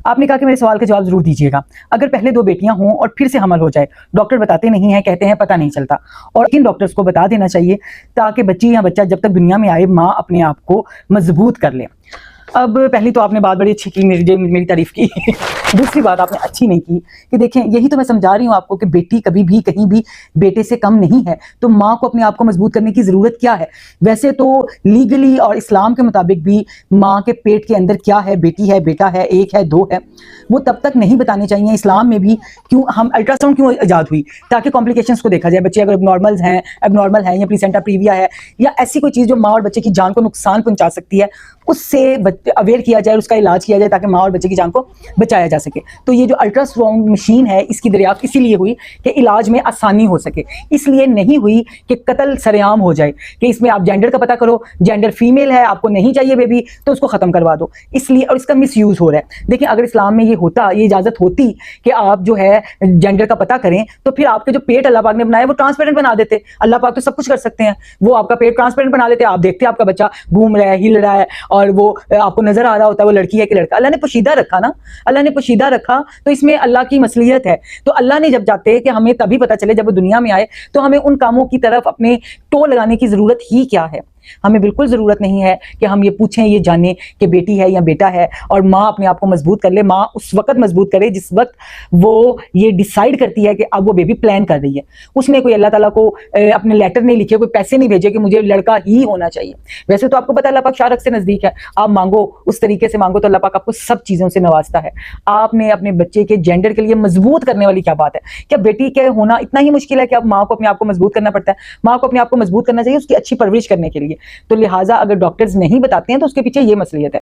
آپ نے کہا کہ میرے سوال کا جواب ضرور دیجیے گا. اگر پہلے 2 بیٹیاں ہوں اور پھر سے حمل ہو جائے, ڈاکٹر بتاتے نہیں ہیں, کہتے ہیں پتہ نہیں چلتا, اور ان ڈاکٹرز کو بتا دینا چاہیے تاکہ بچی یا بچہ جب تک دنیا میں آئے ماں اپنے آپ کو مضبوط کر لے. اب پہلی تو آپ نے بات بڑی اچھی کی, میری تعریف کی. دوسری بات آپ نے اچھی نہیں کی کہ دیکھیں یہی تو میں سمجھا رہی ہوں آپ کو کہ بیٹی کبھی بھی کہیں بھی بیٹے سے کم نہیں ہے, تو ماں کو اپنے آپ کو مضبوط کرنے کی ضرورت کیا ہے. ویسے تو لیگلی اور اسلام کے مطابق بھی ماں کے پیٹ کے اندر کیا ہے, بیٹی ہے, بیٹا ہے, 1 ہے, 2 ہے, وہ تب تک نہیں بتانے چاہیے. اسلام میں بھی کیوں ہم الٹرا ساؤنڈ کیوں ایجاد ہوئی, تاکہ کمپلیکیشنز کو دیکھا جائے. بچے اگر اب نارمل ہیں یا پلیسینٹا پریویا ہے یا ایسی کوئی چیز جو ماں اور بچے کی جان کو نقصان پہنچا سکتی ہے, اس سے اویئر کیا جائے, اس کا علاج کیا جائے تاکہ ماں اور بچے کی جان کو بچایا جا سکے. تو یہ جو الٹرا ساؤنڈ مشین ہے اس کی دریافت اسی لیے ہوئی کہ علاج میں آسانی ہو سکے, اس لیے نہیں ہوئی کہ قتل سر عام ہو جائے کہ اس میں آپ جینڈر کا پتہ کرو, جینڈر فیمیل ہے, آپ کو نہیں چاہیے بیبی تو اس کو ختم کروا دو. اس لیے, اور اس کا مس یوز ہو رہا ہے. دیکھیں اگر اسلام میں یہ ہوتا, یہ اجازت ہوتی کہ آپ جو ہے جینڈر کا پتہ کریں, تو پھر آپ کے جو پیٹ اللہ پاک نے بنایا وہ ٹرانسپیرنٹ بنا دیتے. اللہ پاک تو سب کچھ کر سکتے ہیں, وہ آپ کا پیٹ ٹرانسپیرنٹ بنا دیتے, آپ دیکھتے آپ کا بچہ گھوم رہا ہے, ہل رہا ہے, اور وہ آپ کو نظر آ رہا ہوتا ہے وہ لڑکی ہے کہ لڑکا. اللہ نے پوشیدہ رکھا نا, اللہ نے پوشیدہ رکھا, تو اس میں اللہ کی مصلحت ہے. تو اللہ نے جب چاہتے کہ ہمیں تبھی پتہ چلے جب وہ دنیا میں آئے, تو ہمیں ان کاموں کی طرف اپنے ٹو لگانے کی ضرورت ہی کیا ہے. ہمیں بالکل ضرورت نہیں ہے کہ ہم یہ پوچھیں, یہ جانیں کہ بیٹی ہے یا بیٹا ہے, اور ماں اپنے آپ کو مضبوط کر لے. ماں اس وقت مضبوط کرے جس وقت وہ یہ ڈیسائیڈ کرتی ہے کہ اب وہ بیبی پلان کر رہی ہے. اس نے کوئی اللہ تعالیٰ کو اپنے لیٹر نہیں لکھے, کوئی پیسے نہیں بھیجے کہ مجھے لڑکا ہی ہونا چاہیے. ویسے تو آپ کو پتہ ہے اللہ پاک شارق سے نزدیک ہے, آپ مانگو اس طریقے سے مانگو تو اللہ پاک آپ کو سب چیزوں سے نوازتا ہے. آپ نے اپنے بچے کے جینڈر کے لیے مضبوط کرنے والی کیا بات ہے. کیا بیٹی کے ہونا اتنا ہی مشکل ہے کہ اب ماں کو اپنے آپ کو مضبوط کرنا پڑتا ہے؟ ماں کو اپنے آپ کو مضبوط کرنا چاہیے اس کی اچھی پرورش کرنے کے لیے. تو لہٰذا اگر ڈاکٹرز نہیں بتاتے ہیں تو اس کے پیچھے یہ مصلحت ہے.